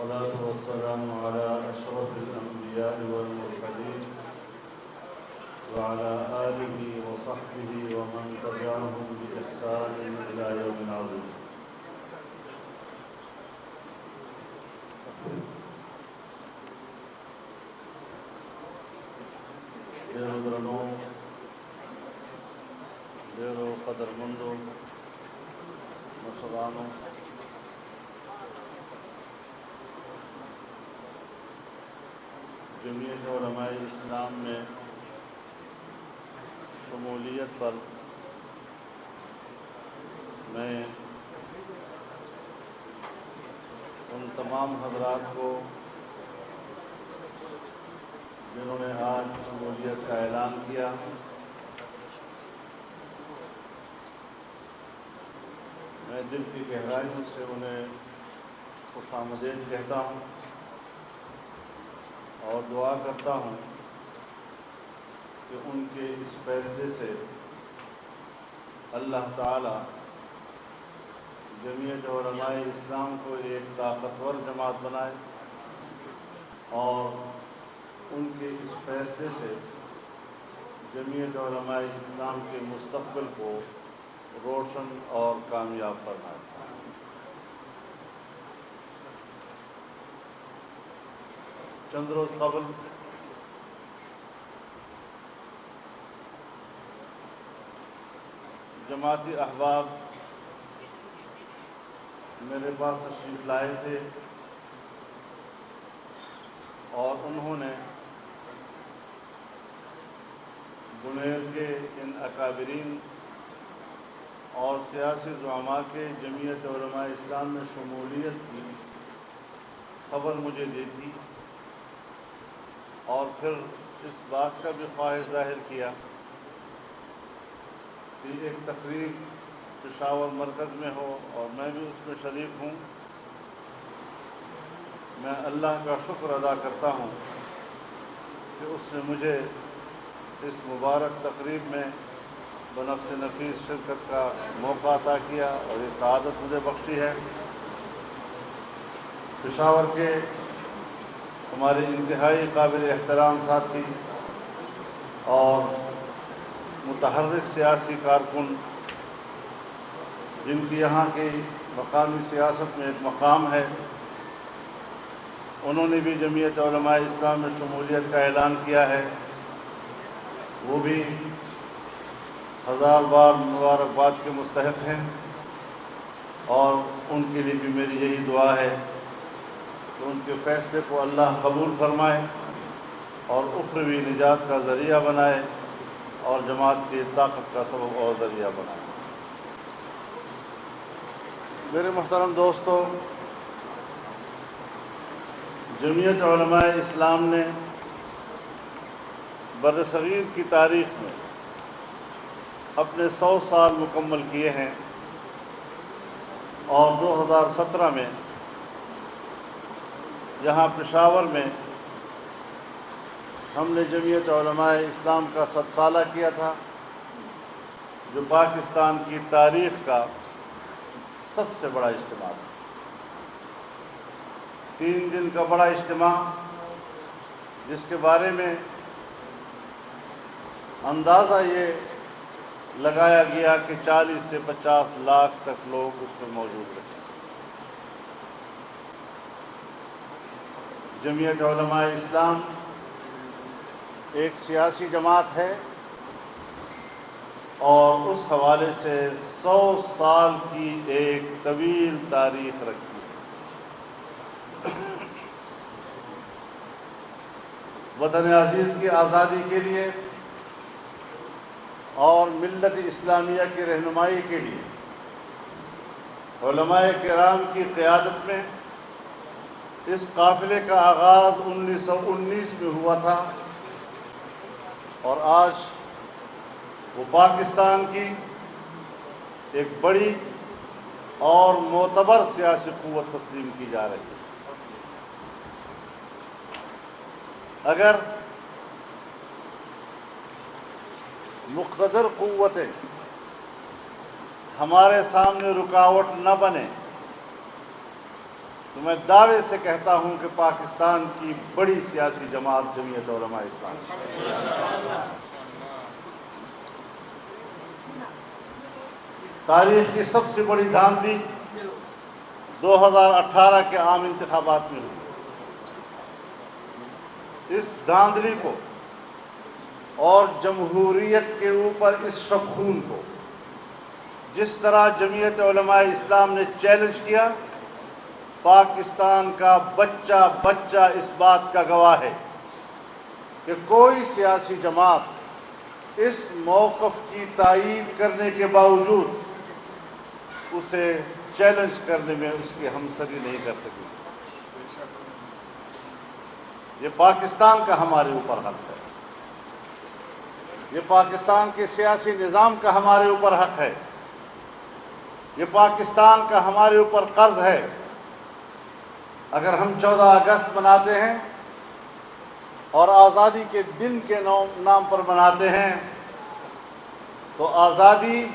والصلاة والسلام على أشرف الأنبياء والمرسلين وعلى آله وصحبه ومن تبعهم بإحسان إلى يوم عظيم. ډېرو ډېرو قدرمندو مشرانو، جمعیت علماء اسلام میں شمولیت پر میں ان تمام حضرات کو جنہوں نے آج شمولیت کا اعلان کیا، میں دل کی گہرائیوں سے انہیں خوش آمدید کہتا ہوں اور دعا کرتا ہوں کہ ان کے اس فیصلے سے اللہ تعالی جمعیت علماء اسلام کو ایک طاقتور جماعت بنائے اور ان کے اس فیصلے سے جمعیت علماء اسلام کے مستقبل کو روشن اور کامیاب فرمائے۔ چند روز قبل جماعتی احباب میرے پاس تشریف لائے تھے اور انہوں نے بنیل کے ان اکابرین اور سیاسی زعماء کے جمعیت علماء اسلام میں شمولیت کی خبر مجھے دی تھی اور پھر اس بات کا بھی خواہش ظاہر کیا کہ ایک تقریب پشاور مرکز میں ہو اور میں بھی اس میں شریک ہوں۔ میں اللہ کا شکر ادا کرتا ہوں کہ اس نے مجھے اس مبارک تقریب میں بنفس نفیس شرکت کا موقع عطا کیا اور یہ سعادت مجھے بخشی ہے۔ پشاور کے ہمارے انتہائی قابل احترام ساتھی اور متحرک سیاسی کارکن، جن کی یہاں کی مقامی سیاست میں ایک مقام ہے، انہوں نے بھی جمعیت علماء اسلام میں شمولیت کا اعلان کیا ہے۔ وہ بھی ہزار بار مبارکباد کے مستحق ہیں اور ان کے لیے بھی میری یہی دعا ہے کہ ان کے فیصلے کو اللہ قبول فرمائے اور اخروی نجات کا ذریعہ بنائے اور جماعت کی طاقت کا سبب اور ذریعہ بنائے۔ میرے محترم دوستو، جمعیت علماء اسلام نے برصغیر کی تاریخ میں اپنے 100 سال مکمل کیے ہیں اور 2017 میں یہاں پشاور میں ہم نے جمعیت علماء اسلام کا 100 سالہ کیا تھا، جو پاکستان کی تاریخ کا سب سے بڑا اجتماع تھا۔ 3 دن کا بڑا اجتماع، جس کے بارے میں اندازہ یہ لگایا گیا کہ 40 سے 50 لاکھ تک لوگ اس میں موجود رہے۔ جمعیت علماء اسلام ایک سیاسی جماعت ہے اور اس حوالے سے 100 سال کی ایک طویل تاریخ رکھی ہے۔ وطن عزیز کی آزادی کے لیے اور ملت اسلامیہ کی رہنمائی کے لیے علماء کرام کی قیادت میں اس قافلے کا آغاز 1919 میں ہوا تھا اور آج وہ پاکستان کی ایک بڑی اور معتبر سیاسی قوت تسلیم کی جا رہی ہے۔ اگر مقتدر قوتیں ہمارے سامنے رکاوٹ نہ بنے تو میں دعوے سے کہتا ہوں کہ پاکستان کی بڑی سیاسی جماعت جمعیت علماء اسلام تاریخ کی سب سے بڑی دھاندلی 2018 کے عام انتخابات میں ہوئی۔ اس دھاندلی کو اور جمہوریت کے اوپر اس شبخون کو جس طرح جمعیت علماء اسلام نے چیلنج کیا، پاکستان کا بچہ بچہ اس بات کا گواہ ہے کہ کوئی سیاسی جماعت اس موقف کی تائید کرنے کے باوجود اسے چیلنج کرنے میں اس کی ہمسری نہیں کر سکی۔ یہ پاکستان کا ہمارے اوپر حق ہے، یہ پاکستان کے سیاسی نظام کا ہمارے اوپر حق ہے، یہ پاکستان کا ہمارے اوپر قرض ہے۔ اگر ہم 14 اگست مناتے ہیں اور آزادی کے دن کے نام پر مناتے ہیں تو آزادی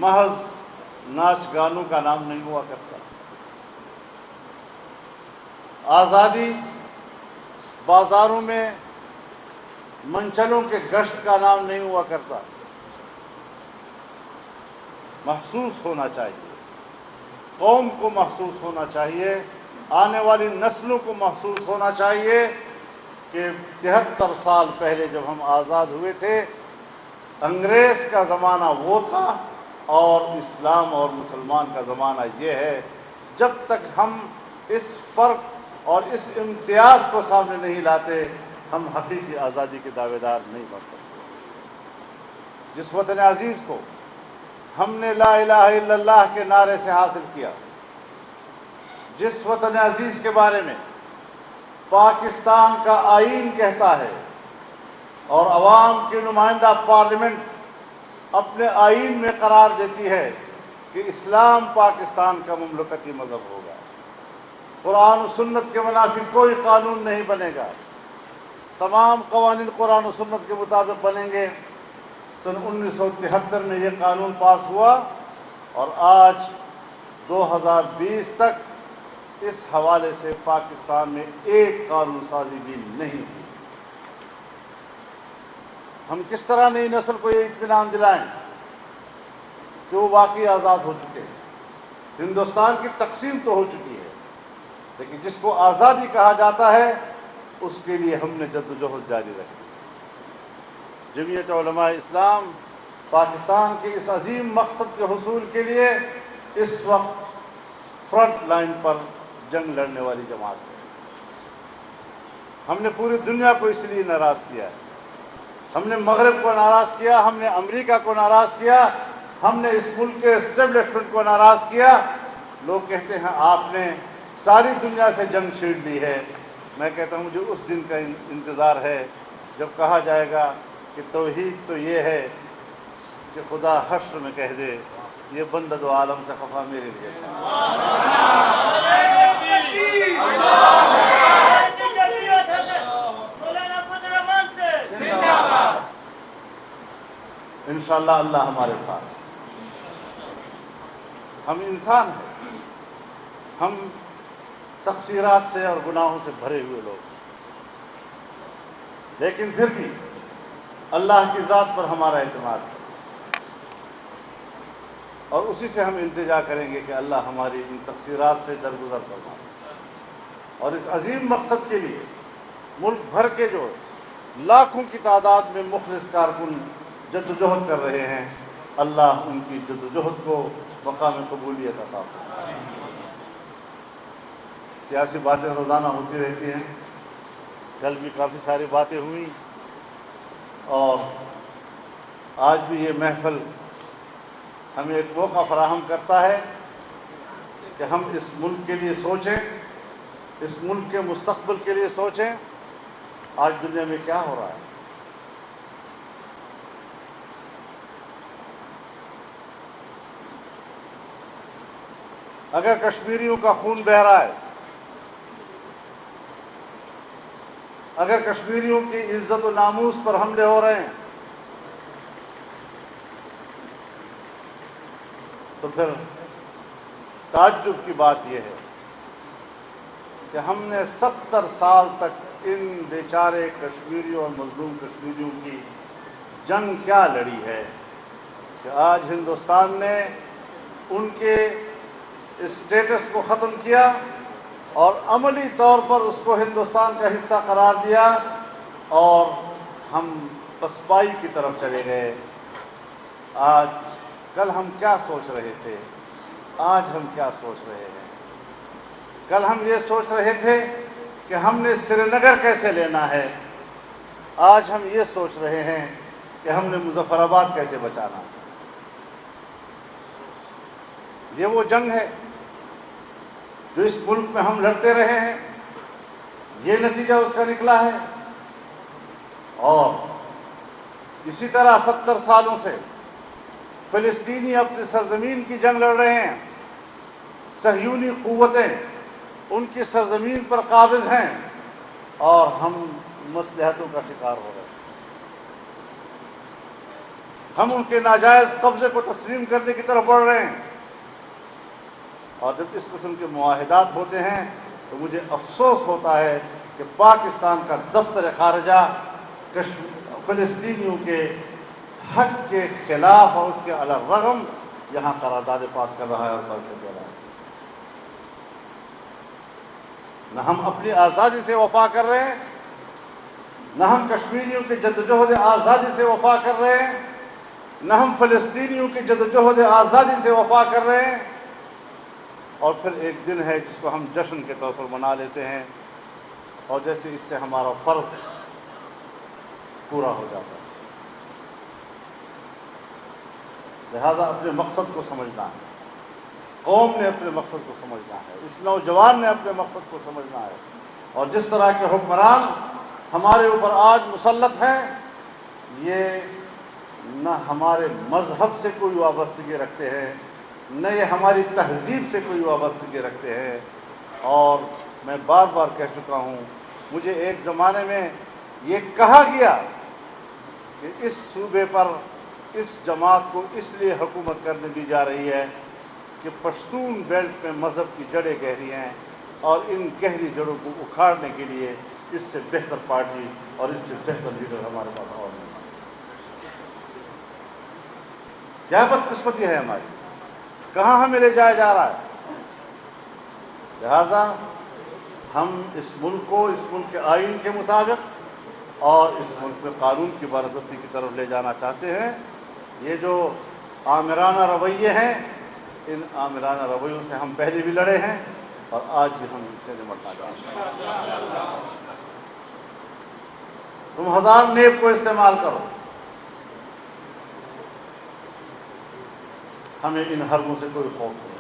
محض ناچ گانوں کا نام نہیں ہوا کرتا، آزادی بازاروں میں منچلوں کے گشت کا نام نہیں ہوا کرتا۔ محسوس ہونا چاہیے، قوم کو محسوس ہونا چاہیے، آنے والی نسلوں کو محسوس ہونا چاہیے کہ 73 سال پہلے جب ہم آزاد ہوئے تھے، انگریز کا زمانہ وہ تھا اور اسلام اور مسلمان کا زمانہ یہ ہے۔ جب تک ہم اس فرق اور اس امتیاز کو سامنے نہیں لاتے، ہم حقیقی آزادی کے دعوے دار نہیں بن سکتے۔ جس وطن عزیز کو ہم نے لا الہ الا اللہ کے نعرے سے حاصل کیا، جس وطن عزیز کے بارے میں پاکستان کا آئین کہتا ہے اور عوام کی نمائندہ پارلیمنٹ اپنے آئین میں قرار دیتی ہے کہ اسلام پاکستان کا مملکتی مذہب ہوگا، قرآن و سنت کے منافی کوئی قانون نہیں بنے گا، تمام قوانین قرآن و سنت کے مطابق بنیں گے۔ سن 1973 میں یہ قانون پاس ہوا اور آج 2020 تک اس حوالے سے پاکستان میں ایک قانون سازی بھی نہیں ہوئی۔ ہم کس طرح نئی نسل کو یہ اطمینان دلائیں کہ وہ واقعی آزاد ہو چکے ہیں؟ ہندوستان کی تقسیم تو ہو چکی ہے، لیکن جس کو آزادی کہا جاتا ہے اس کے لیے ہم نے جدوجہد جاری رکھی۔ جمعیت علماء اسلام پاکستان کے اس عظیم مقصد کے حصول کے لیے اس وقت فرنٹ لائن پر جنگ لڑنے والی جماعت ہے۔ ہم نے پوری دنیا کو اس لیے ناراض کیا ہے، ہم نے مغرب کو ناراض کیا، ہم نے امریکہ کو ناراض کیا، ہم نے اس ملک کے اسٹیبلشمنٹ کو ناراض کیا۔ لوگ کہتے ہیں آپ نے ساری دنیا سے جنگ چھیڑ لی ہے۔ میں کہتا ہوں مجھے اس دن کا انتظار ہے جب کہا جائے گا کہ توحید تو یہ ہے کہ خدا حشر میں کہہ دے یہ بندہ دو عالم سے خفا میرے لیے تھا۔ انشاءاللہ اللہ ہمارے ساتھ۔ ہم انسان ہیں، ہم تقصیرات سے اور گناہوں سے بھرے ہوئے لوگ، لیکن پھر بھی اللہ کی ذات پر ہمارا اعتماد ہے اور اسی سے ہم التجا کریں گے کہ اللہ ہماری ان تقصیرات سے درگزر فرمائے اور اس عظیم مقصد کے لیے ملک بھر کے جو لاکھوں کی تعداد میں مخلص کارکن جدوجہد کر رہے ہیں، اللہ ان کی جدوجہد کو مقام قبولیت عطا فرمائے۔ سیاسی باتیں روزانہ ہوتی رہتی ہیں، کل بھی کافی ساری باتیں ہوئیں اور آج بھی یہ محفل ہمیں ایک موقع فراہم کرتا ہے کہ ہم اس ملک کے لیے سوچیں، اس ملک کے مستقبل کے لیے سوچیں۔ آج دنیا میں کیا ہو رہا ہے؟ اگر کشمیریوں کا خون بہہ رہا ہے، اگر کشمیریوں کی عزت و ناموس پر حملے ہو رہے ہیں، تو پھر تعجب کی بات یہ ہے کہ ہم نے 70 سال تک ان بیچارے کشمیریوں اور مظلوم کشمیریوں کی جنگ کیا لڑی ہے کہ آج ہندوستان نے ان کے اسٹیٹس کو ختم کیا اور عملی طور پر اس کو ہندوستان کا حصہ قرار دیا، اور ہم پسپائی کی طرف چلے گئے۔ آج کل ہم کیا سوچ رہے تھے، آج ہم کیا سوچ رہے ہیں؟ کل ہم یہ سوچ رہے تھے کہ ہم نے سری نگر کیسے لینا ہے، آج ہم یہ سوچ رہے ہیں کہ ہم نے مظفر آباد کیسے بچانا ہے۔ یہ وہ جنگ ہے جو اس ملک میں ہم لڑتے رہے ہیں، یہ نتیجہ اس کا نکلا ہے۔ اور اسی طرح 70 سالوں سے فلسطینی اپنی سرزمین کی جنگ لڑ رہے ہیں، صہیونی قوتیں ان کی سرزمین پر قابض ہیں، اور ہم مصلحتوں کا شکار ہو رہے ہیں۔ ہم ان کے ناجائز قبضے کو تسلیم کرنے کی طرف بڑھ رہے ہیں، اور جب اس قسم کے معاہدات ہوتے ہیں تو مجھے افسوس ہوتا ہے کہ پاکستان کا دفتر خارجہ فلسطینیوں کے حق کے خلاف اور اس کے علی الرغم یہاں قراردادیں پاس کر رہا ہے اور فیصلے دے رہا ہے۔ نہ ہم اپنی آزادی سے وفا کر رہے ہیں، نہ ہم کشمیریوں کی جدوجہد آزادی سے وفا کر رہے ہیں، نہ ہم فلسطینیوں کی جدوجہد آزادی سے وفا کر رہے ہیں، اور پھر ایک دن ہے جس کو ہم جشن کے طور پر منا لیتے ہیں، اور جیسے اس سے ہمارا فرض پورا ہو جاتا ہے۔ لہذا اپنے مقصد کو سمجھنا ہے، قوم نے اپنے مقصد کو سمجھنا ہے، اس نوجوان نے اپنے مقصد کو سمجھنا ہے، اور جس طرح کے حکمران ہمارے اوپر آج مسلط ہیں، یہ نہ ہمارے مذہب سے کوئی وابستگی رکھتے ہیں، نہ یہ ہماری تہذیب سے کوئی وابستگی رکھتے ہیں۔ اور میں بار بار کہہ چکا ہوں، مجھے ایک زمانے میں یہ کہا گیا کہ اس صوبے پر اس جماعت کو اس لیے حکومت کرنے دی جا رہی ہے کہ پشتون بیلٹ میں مذہب کی جڑیں گہری ہیں، اور ان گہری جڑوں کو اکھاڑنے کے لیے اس سے بہتر پارٹی اور اس سے بہتر لیڈر ہمارے پاس اور نہیں۔ کیا بدقسمتی ہے ہماری، کہاں ہمیں لے جایا جا رہا ہے۔ لہذا ہم اس ملک کو اس ملک کے آئین کے مطابق اور اس ملک میں قانون کی بالادستی کی طرف لے جانا چاہتے ہیں۔ یہ جو آمرانہ رویے ہیں، ان آمرانہ رویوں سے ہم پہلے بھی لڑے ہیں اور آج بھی ہم ان سے نمٹنا چاہتے ہیں۔ تم 1000 نیب کو استعمال کرو، ہمیں ان حربوں سے کوئی خوف نہیں۔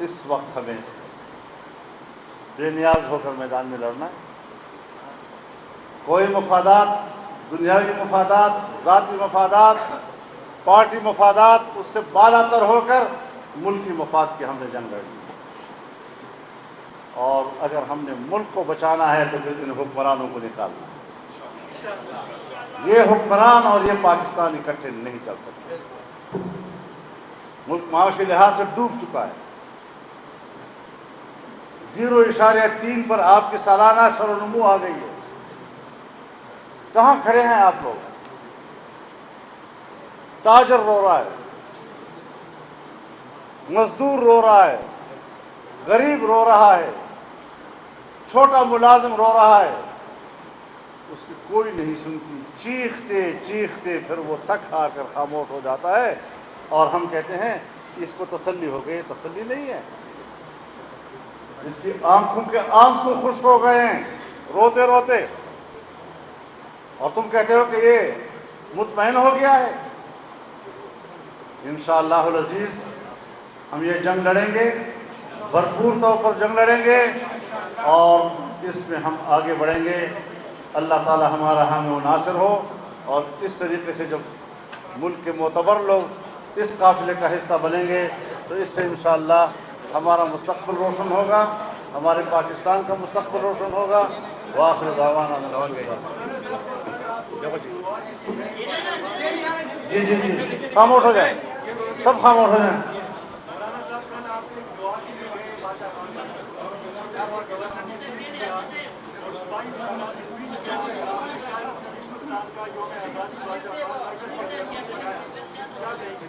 اس وقت ہمیں بے نیاز ہو کر میدان میں لڑنا ہے۔ کوئی مفادات، دنیاوی مفادات، ذاتی مفادات، پارٹی مفادات، اس سے بالا تر ہو کر ملکی مفاد کی ہم نے جنگ لڑی، اور اگر ہم نے ملک کو بچانا ہے تو پھر ان حکمرانوں کو نکالنا ہے۔ یہ حکمران اور یہ پاکستان اکٹھے نہیں چل سکتے۔ ملک معاشی لحاظ سے ڈوب چکا ہے، 0.3 پر آپ کی سالانہ شرح نمو آ گئی ہے۔ کہاں کھڑے ہیں آپ لوگ؟ تاجر رو رہا ہے، مزدور رو رہا ہے، غریب رو رہا ہے، چھوٹا ملازم رو رہا ہے، اس کی کوئی نہیں سنتی۔ چیختے چیختے پھر وہ تھک ہار کر خاموش ہو جاتا ہے، اور ہم کہتے ہیں کہ اس کو تسلی ہو گئی۔ تسلی نہیں ہے، اس کی آنکھوں کے آنسو خشک ہو گئے ہیں روتے روتے، اور تم کہتے ہو کہ یہ مطمئن ہو گیا ہے۔ انشاءاللہ العزیز ہم یہ جنگ لڑیں گے، بھرپور طور پر جنگ لڑیں گے، اور اس میں ہم آگے بڑھیں گے۔ اللہ تعالی ہمارا حامی و ناصر ہو، اور اس طریقے سے جب ملک کے معتبر لوگ اس قافلے کا حصہ بنیں گے تو اس سے انشاءاللہ ہمارا مستقبل روشن ہوگا، ہمارے پاکستان کا مستقبل روشن ہوگا۔ وآخر دعوانا جی خاموش ہو جائیں، سب خاموش ہو جائیں۔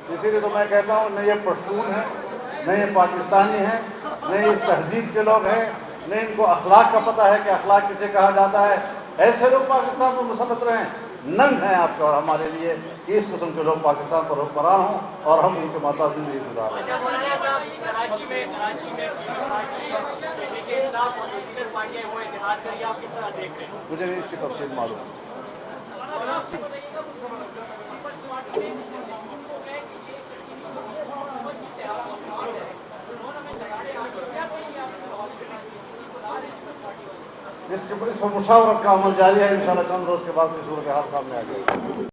اسی لیے تو میں کہتا ہوں نہ یہ پشتون ہیں، نہ یہ پاکستانی ہیں، نہ اس تہذیب کے لوگ ہیں، نہ ان کو اخلاق کا پتہ ہے کہ اخلاق کسے کہا جاتا ہے. ایسے لوگ پاکستان میں مسلط رہیں. ننگ ہیں آپ کے اور ہمارے لیے کہ اس قسم کے لوگ پاکستان پر حکمران ہوں اور ہم ان کے ماتا زندگی گزار رہے ہیں. کراچی میں وہ اتحاد کریے، آپ کس طرح دیکھ رہے ہیں؟ مجھے نہیں اس کی تفصیل معلوم. اس پر مشاورت کا عمل جاری ہے. انشاءاللہ چند روز کے بعد کی صورتحال سامنے آ جائے گی.